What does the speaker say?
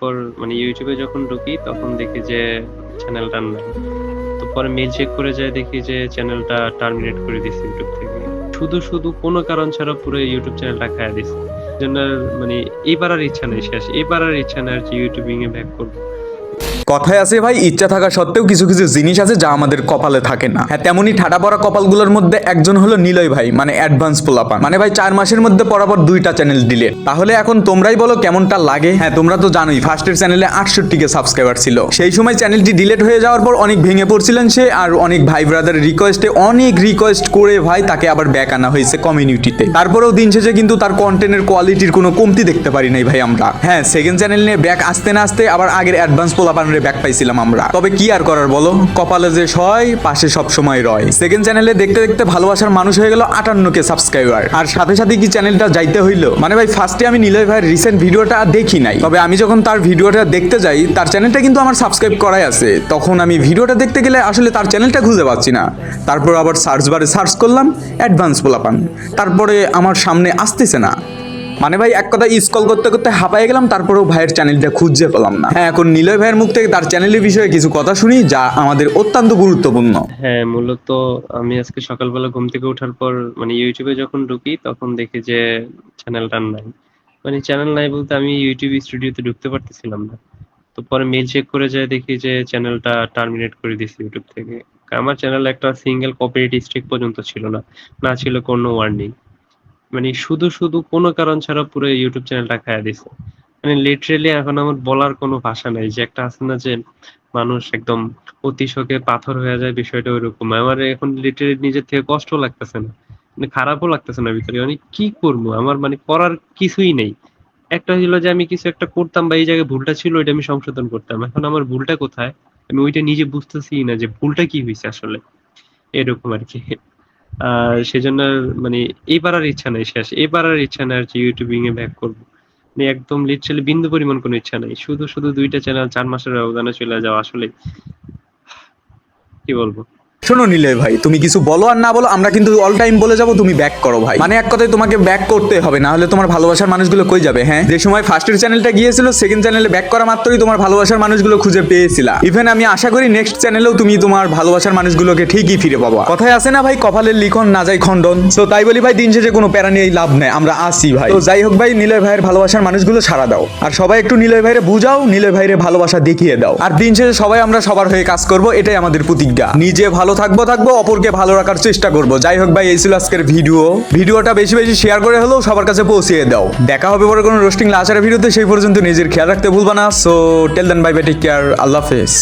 পর মানে ইউটিউবে যখন ঢুকি তখন দেখি যে চ্যানেলটা নাই। তো পরে মেইল চেক করে যায় দেখি যে চ্যানেলটা টার্মিনেট করে দিছে ইউটিউব থেকে। শুধু কোনো কারণ ছাড়া পুরো ইউটিউব চ্যানেলটা খাইয়া দিছে। এজন্য আর মানে এইবার আর ইচ্ছা নেই শেষ। এবার আর ইচ্ছা নেই আরকি ইউটিউবিং এ ব্যাক করব। কথায় আছে ভাই, ইচ্ছা থাকা সত্ত্বেও কিছু কিছু জিনিস আছে যা আমাদের কপালে থাকে না। হ্যাঁ, তেমনই ঠাডা পড়া কপালগুলোর মধ্যে একজন হলো নিলয় ভাই, মানে অ্যাডভান্স পোলাপান। মানে ভাই 4 মাসের মধ্যে পরাপর 2টা চ্যানেল ডিলিট। তাহলে এখন তোমরাই বলো কেমনটা লাগে। হ্যাঁ, তোমরা তো জানোই ফার্স্টের চ্যানেলে 68কে সাবস্ক্রাইবার ছিল। সেই সময় চ্যানেলটি ডিলিট হয়ে যাওয়ার পর অনেক ভেঙে পড়ছিলেন সে, আর অনেক ভাই ব্রাদার রিকোয়েস্টে অনেক রিকোয়েস্ট করে ভাই তাকে আবার ব্যাক আনা হয়েছে কমিউনিটিতে। তারপরেও দিন শেষে কিন্তু তার কন্টেন্টের কোয়ালিটির কোনো কমতি দেখতে পারি নাই ভাই আমরা। হ্যাঁ, সেকেন্ড চ্যানেল নিয়ে ব্যাক আসতে না আসতে আবার আগের অ্যাডভান্স পোলাপানের ব্যাক পাইছিলাম আমরা। তবে কি আর করার বলো, কপালে যে সয় পাশে সব সময় রয়। সেকেন্ড চ্যানেলে দেখতে দেখতে ভালোবাসার মানুষ হয়ে গেল 58কে সাবস্ক্রাইবার, আর সাথে সাথে কি চ্যানেলটা যাইতে হইলো। মানে ভাই ফার্স্টে আমি নিলয় ভাইয়ের রিসেন্ট ভিডিওটা দেখি নাই, তবে আমি যখন তার ভিডিওটা দেখতে যাই তার চ্যানেলটা কিন্তু আমার সাবস্ক্রাইব করাই আছে। তখন আমি ভিডিওটা দেখতে গেলে আসলে তার চ্যানেলটা খুঁজে পাচ্ছি না। তারপর আবার সার্চ বারে সার্চ করলাম অ্যাডভান্স পোলাপান, তারপরে আমার সামনে আসতেছে না। মানে ভাই এক কথা স্ক্রল করতে করতে হাঁপায়ে গেলাম, তারপরেও ভাইয়ের চ্যানেলটা খুঁজে পেলাম না। হ্যাঁ, এখন নিলয় ভাইয়ের মুখ থেকে তার চ্যানেলের বিষয়ে কিছু কথা শুনি যা আমাদের অত্যন্ত গুরুত্বপূর্ণ। হ্যাঁ, মূলত আমি আজকে সকালবেলা ঘুম থেকে ওঠার পর মানে ইউটিউবে যখন ঢুকি তখন দেখি যে চ্যানেলটা নাই। মানে চ্যানেল নাই বলতে আমি ইউটিউব স্টুডিওতে ঢুকতে পারতেছিলাম না। তো পরে মেইল চেক করে যায় দেখি যে চ্যানেলটা টার্মিনেট করে দিছে ইউটিউব থেকে। আমার চ্যানেলে একটা সিঙ্গেল কপিরাইট স্ট্রাইক পর্যন্ত ছিল না, না ছিল কোনো ওয়ার্নিং। মানে শুধু কোনো কারণ ছাড়া পুরো ইউটিউব চ্যানেলটা খাইয়া দিছে। মানে লিটারেলি এখন আমার বলার কোনো ভাষা নাই। যে একটা আছে না যে মানুষ একদম অতি শোকে পাথর হয়ে যায়, বিষয়টা ওইরকম। আমার এখন লিটারেলি নিজের থেকে কষ্ট লাগতেছে না, মানে খারাপও লাগতেছে না ভিতরে। মানে কি করবো, আমার মানে করার কিছুই নেই। একটা হলো যে আমি কিছু একটা করতাম বা এই জায়গায় ভুলটা ছিল ওইটা আমি সংশোধন করতাম। এখন আমার ভুলটা কোথায় আমি ওইটা নিজে বুঝতেছি না যে ভুলটা কি হয়েছে আসলে, এরকম আর কি। সেজন্য আর মানে এবার আর ইচ্ছা নাই শেষ। এবার আর ইচ্ছা নাই আরকি ইউটিউবিং এ ব্যাক করব। মানে একদম লিটারালি বিন্দু পরিমাণ কোনো ইচ্ছা নাই। শুধু 2টা চ্যানেল 4 মাসের ব্যবধানে চলে যাওয়া আসলে কি বলবো। শোনো নিলয় ভাই, তুমি কিছু বলো আর না বলো, আমরা কিন্তু অল টাইম বলে যাবো তুমি ব্যাক করো ভাই। মানে এক কথায় তোমাকে ব্যাক করতে হবে, না হলে তোমার ভালোবাসার মানুষগুলো কই যাবে। হ্যাঁ, যে সময় ফার্স্টের চ্যানেলটা গিয়েছিল সেকেন্ড চ্যানেলে ব্যাক করা মাত্রই তোমার ভালোবাসার মানুষগুলো খুঁজে পেয়েছিলা। ইভেন আমি আশা করি নেক্সট চ্যানেলেও তুমি তোমার ভালোবাসার মানুষগুলোকে ঠিকই ফিরে পাবা। কথায় আছে না ভাই, কপালের লিখন না যায় খণ্ডন। তো তাই বলি ভাই, দিন শেষে কোনো প্যারা নিয়ে লাভ নেই, আমরা আসি ভাই। তো যাই হোক ভাই, নিলয় ভাইয়ের ভালোবাসার মানুষগুলো সাড়া দাও, আর সবাই একটু নিলয় ভাইরে বুঝাও, নিলয় ভাইরে ভালোবাসা দেখিয়ে দাও। আর দিন শেষে সবাই আমরা সবার হয়ে কাজ করব, এটাই আমাদের প্রতিজ্ঞা। নিজে ভালো থাকবো অপরকে ভালো রাখার চেষ্টা করব। যাই হোক ভাই, এই ছিল আজকের ভিডিওটা বেশি বেশি শেয়ার করে হলেও সবার কাছে পৌঁছিয়ে দাও। দেখা হবে পরে কোনো রোস্টিং লাচারের ভিডিওতে, সেই পর্যন্ত নিজের খেয়াল রাখতে ভুলবা না। সো টেল দেন, বাই বাই, টেক কেয়ার, আল্লাহ হাফেজ।